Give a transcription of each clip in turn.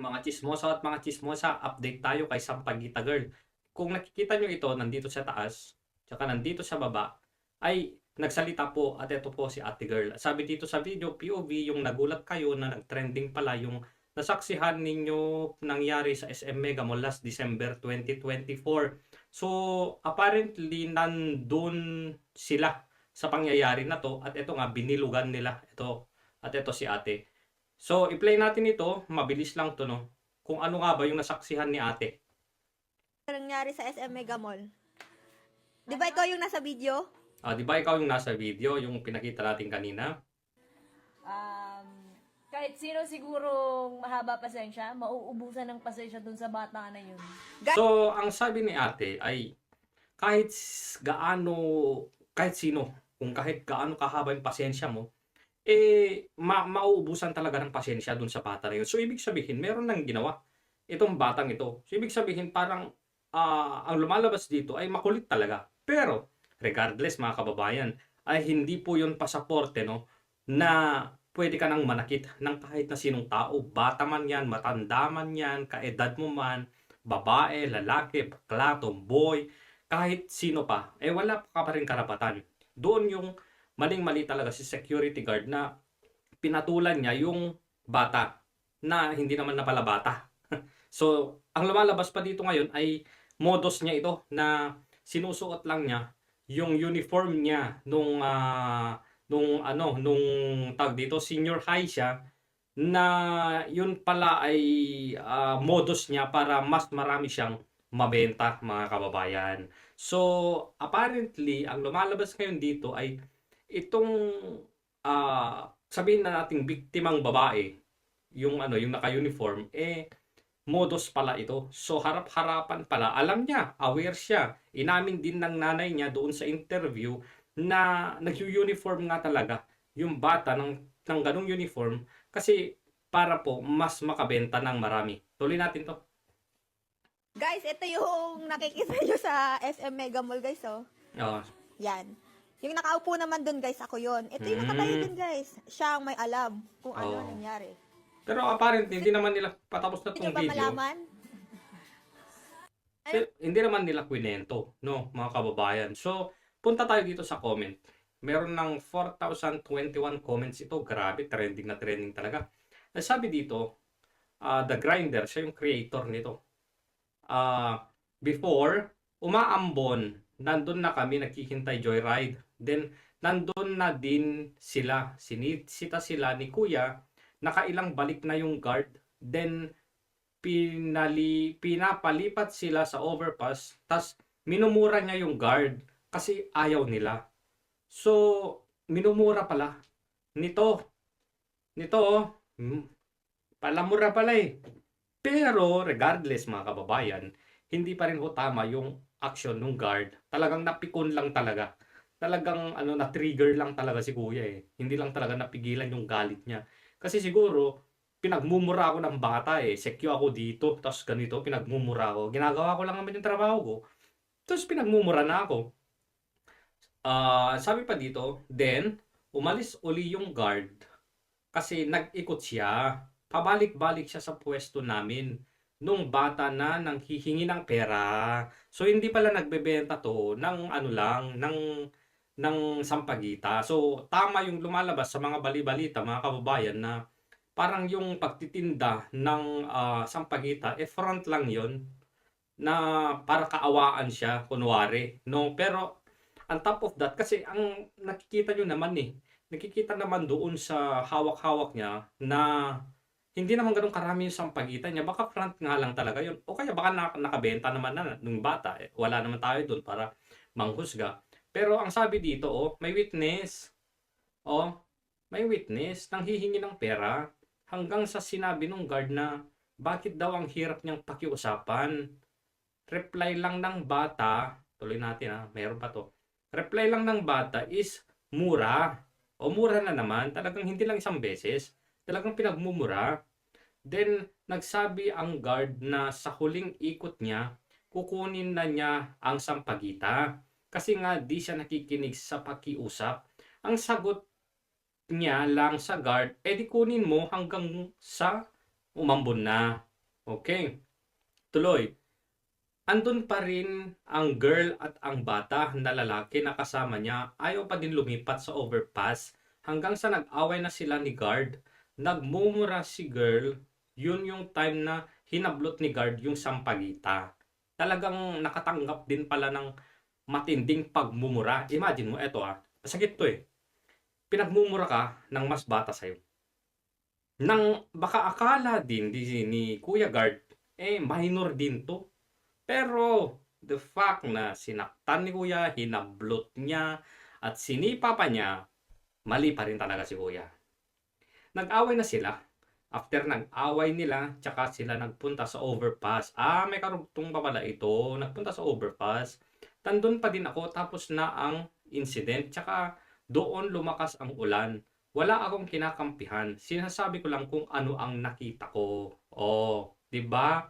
Mga chismoso at mga chismosa, update tayo kay Sampaguita Girl. Kung nakikita nyo ito, nandito sa taas, tsaka nandito sa baba, ay nagsalita po at ito po si Ate Girl. Sabi dito sa video, POV, yung nagulat kayo na nag-trending pala yung nasaksihan ninyo nangyari sa SM Mega Mall last December 2024. So, apparently, nandun sila sa pangyayari na to at ito nga, binilugan nila. Ito, at ito si Ate. So, i-play natin ito. Mabilis lang to, no? Kung ano nga ba yung nasaksihan ni ate. Nangyari sa SM Mega Mall. Di ba ikaw yung nasa video? Di ba ikaw yung nasa video, yung pinakita natin kanina? Kahit sino sigurong mahaba pasensya, mauubusan ng pasensya dun sa bata na yun. So, ang sabi ni ate ay kahit gaano, kahit sino, kung kahit gaano kahaba yung pasensya mo, mauubusan talaga ng pasensya dun sa bata na yun. So, ibig sabihin, meron nang ginawa itong batang ito. So, ibig sabihin, parang ang lumalabas dito ay makulit talaga. Pero, regardless mga kababayan, ay hindi po yun pasaporte, no, na pwede ka nang manakit ng kahit na sinong tao. Bata man yan, matanda man yan, kaedad mo man, babae, lalaki, bakla, tomboy, kahit sino pa, wala ka pa rin karapatan. Doon yung maling-mali talaga si security guard na pinatulan niya yung bata na hindi naman na pala bata. So, ang lumalabas pa dito ngayon ay modus niya ito na sinusuot lang niya yung uniform niya nung tag dito senior high siya, na yun pala ay modus niya para mas marami siyang mabenta mga kababayan. So, apparently, ang lumalabas ngayon dito ay itong sabihin na nating biktimang babae, yung yung naka-uniform, modus pala ito. So, harap-harapan pala. Alam niya, aware siya. Inamin din ng nanay niya doon sa interview na nag-uniform nga talaga yung bata ng ganong uniform kasi para po mas makabenta ng marami. Tuloy natin to. Guys, ito yung nakikita nyo sa SM Mega Mall, guys, oh. Oh. Yan. Yung nakaupo naman dun, guys, ako yon. Ito yung nakatayo dun, guys. Siya ang may alam kung ano Oh. nangyari. Pero apparently, hindi naman nila patapos na Hindi tong nyo ba video. malaman? Hindi naman nila kwinento, no, mga kababayan. So, punta tayo dito sa comment. Meron ng 4,021 comments ito. Grabe, trending na trending talaga. Sabi dito, The Grinder, siya yung creator nito. Before, umaambon, nandun na kami nagkikintay joyride. Then, nandun na din sila. Sinisita sila ni Kuya. Nakailang balik na yung guard. Then, pinapalipat sila sa overpass. Tas, minumura niya yung guard kasi ayaw nila. So, minumura pala. Nito, palamura pala eh. Pero, regardless mga kababayan, hindi pa rin ho tama yung action ng guard. Talagang napikon lang talaga. Talagang na-trigger lang talaga si Kuya eh. Hindi lang talaga napigilan yung galit niya. Kasi siguro, pinagmumura ako ng bata eh. Secure ako dito, tapos ganito, pinagmumura ako. Ginagawa ko lang naman yung trabaho ko. Tapos pinagmumura na ako. Sabi pa dito, then, umalis uli yung guard kasi nag-ikot siya. Pabalik-balik siya sa pwesto namin nung bata na nanghihingi ng pera. So, hindi pala nagbebenta to ng ng sampagita. So, tama yung lumalabas sa mga bali-balita, mga kababayan, na parang yung pagtitinda ng sampagita, front lang yon na para kaawaan siya, kunwari. No? Pero, on top of that, kasi ang nakikita nyo naman nakikita naman doon sa hawak-hawak niya na hindi naman ganun karami yung sampagitan niya. Baka front nga lang talaga yun. O kaya baka nakabenta naman na nung bata. Wala naman tayo doon para manghusga. Pero ang sabi dito, may witness. May witness nang hihingi ng pera hanggang sa sinabi ng guard na bakit daw ang hirap niyang pakiusapan. Reply lang ng bata, tuloy natin mayroon pa to. Reply lang ng bata is mura. O mura na naman, talagang hindi lang isang beses. Talagang pinagmumura. Then, nagsabi ang guard na sa huling ikot niya, kukunin na niya ang sampagita. Kasi nga, di siya nakikinig sa pakiusap. Ang sagot niya lang sa guard, di kunin mo hanggang sa umambon na. Okay, tuloy. Andun pa rin ang girl at ang bata na lalaki na kasama niya. Ayaw pa din lumipat sa overpass hanggang sa nag-away na sila ni guard. Nagmumura si girl. Yun yung time na hinablot ni guard yung sampagita. Talagang nakatanggap din pala ng matinding pagmumura. Imagine mo, eto masakit to eh. Pinagmumura ka ng mas bata sa'yo. Nang baka akala din ni Kuya Guard, minor din to. Pero the fact na sinaktan ni Kuya, hinablot niya, at sinipa pa niya, mali pa rin talaga si Kuya. Nag-away na sila. After nag-away nila, tsaka sila nagpunta sa overpass. May karugtong pa pala ito. Nagpunta sa overpass. Tandun pa din ako tapos na ang incident. Tsaka doon lumakas ang ulan. Wala akong kinakampihan. Sinasabi ko lang kung ano ang nakita ko. Oh, 'di ba?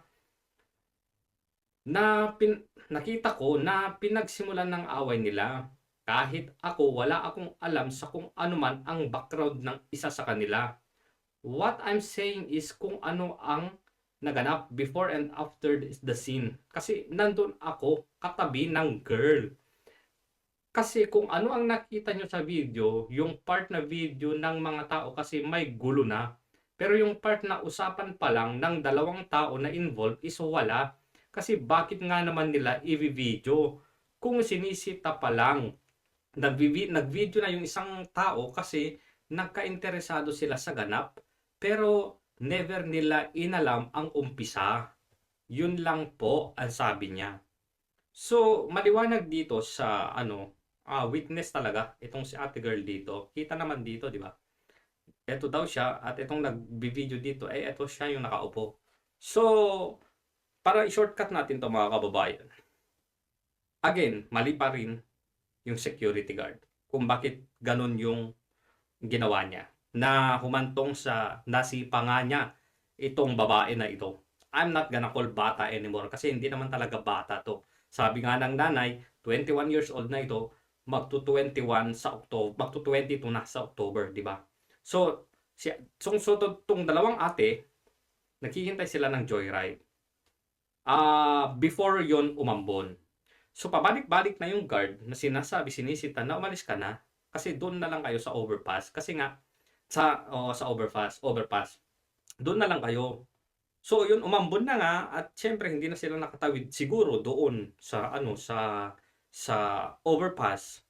Nakita ko na pinagsimulan ng away nila. Kahit ako, wala akong alam sa kung ano man ang background ng isa sa kanila. What I'm saying is kung ano ang naganap before and after the scene. Kasi nandun ako katabi ng girl. Kasi kung ano ang nakita nyo sa video, yung part na video ng mga tao kasi may gulo na. Pero yung part na usapan pa lang ng dalawang tao na involved is wala. Kasi bakit nga naman nila i-video? Kung sinisita pa lang, nag-video na yung isang tao kasi nagka-interesado sila sa ganap. Pero never nila inalam ang umpisa. Yun lang po ang sabi niya. So, maliwanag dito sa witness talaga itong si ate girl dito. Kita naman dito, di ba? Ito daw siya at itong nag-video dito, ito siya yung nakaupo. So, para i-shortcut natin to mga kababayan. Again, mali pa rin yung security guard. Kung bakit ganun yung ginawa niya. Na humantong sa nasipa nga niya itong babae na ito. I'm not gonna call bata anymore kasi hindi naman talaga bata to. Sabi nga ng nanay, 21 years old na ito, magto-21 sa October, magto-22 na sa October, di ba? So, tong dalawang ate, naghihintay sila ng joyride. Before yon umambon. So, pabalik-balik na yung guard na sinisita na umalis ka na kasi doon na lang kayo sa overpass. Kasi nga, sa overpass. Doon na lang kayo. So, yun, umambon na nga at syempre hindi na sila nakatawid siguro doon sa sa overpass.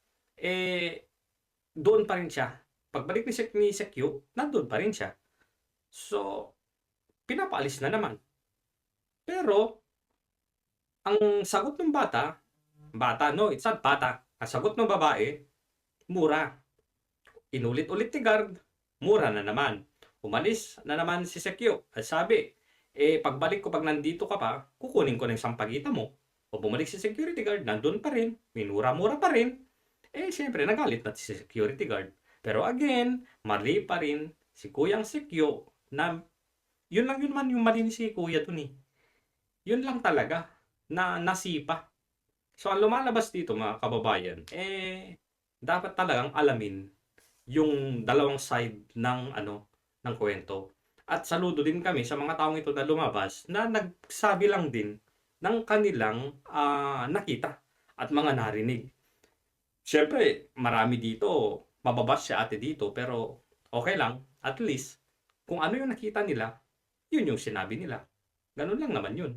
Doon pa rin siya. Pagbalik ni Sekyo, nandun pa rin siya. So, pinapaalis na naman. Pero, ang sagot ng bata, it's not bata. Ang sagot ng babae, mura. Inulit-ulit ni guard, mura na naman. Umalis na naman si Sekyo. At sabi, pagbalik ko pag nandito ka pa, kukunin ko ng sampagita mo. O bumalik si security guard, nandun pa rin. Minura-mura pa rin. Siyempre, nagalit na si security guard. Pero again, mali pa rin si Kuyang Sekyo na yun man yung mali ni si Kuya dun eh. Yun lang talaga na nasipa. So, ang lumalabas dito mga kababayan, dapat talagang alamin yung dalawang side ng ng kwento. At saludo din kami sa mga taong ito na lumabas na nagsabi lang din ng kanilang nakita at mga narinig. Siyempre, marami dito, mababas si ate dito, pero okay lang, at least, kung ano yung nakita nila, yun yung sinabi nila. Ganun lang naman yun.